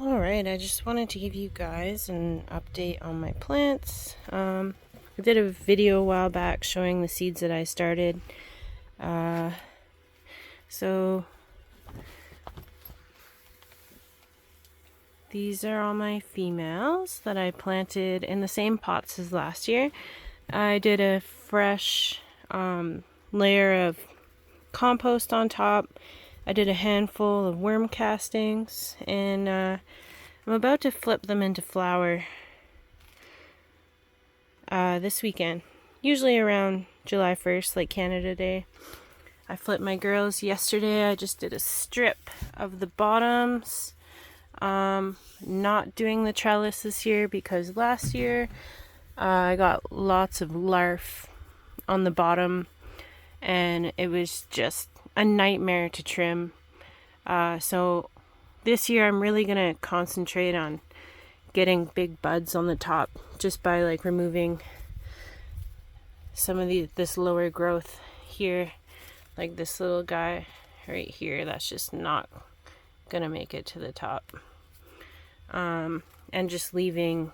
Alright, I just wanted to give you guys an update on my plants. I did a video a while back showing the seeds that I started. So these are all my females that I planted in the same pots as last year. I did a fresh layer of compost on top. I did a handful of worm castings, and I'm about to flip them into flower this weekend, usually around July 1st, like Canada Day. I flipped my girls yesterday. I just did a strip of the bottoms. Not doing the trellis this year because last year I got lots of larf on the bottom and it was just a nightmare to trim. So this year I'm really gonna concentrate on getting big buds on the top just by like removing some of this lower growth here, like this little guy right here. That's just not gonna make it to the top. And just leaving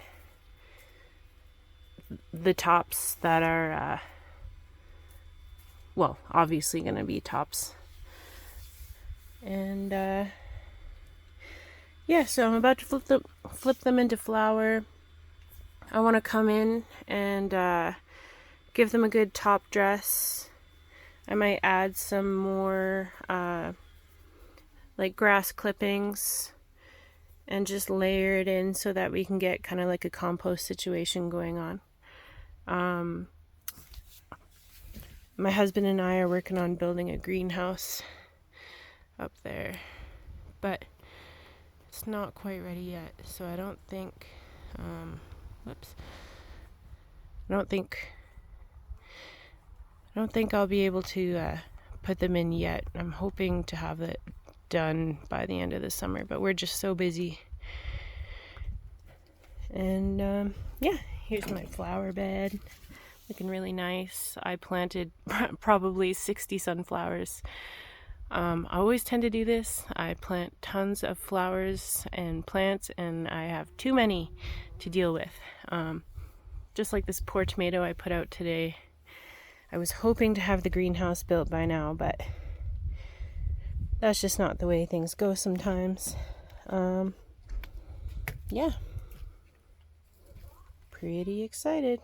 the tops that are well, obviously gonna be tops. And yeah, so I'm about to flip them into flower. I want to come in and give them a good top dress. I might add some more like grass clippings and just layer it in so that we can get kind of like a compost situation going on. My husband and I are working on building a greenhouse up there, but it's not quite ready yet, so I don't think I don't think I'll be able to put them in yet. I'm hoping to have it done by the end of the summer, but we're just so busy. And yeah, here's my flower bed, looking really nice. I planted probably 60 sunflowers. I always tend to do this. I plant tons of flowers and plants, and I have too many to deal with. Just like this poor tomato I put out today. I was hoping to have the greenhouse built by now, but that's just not the way things go sometimes. Yeah. Pretty excited.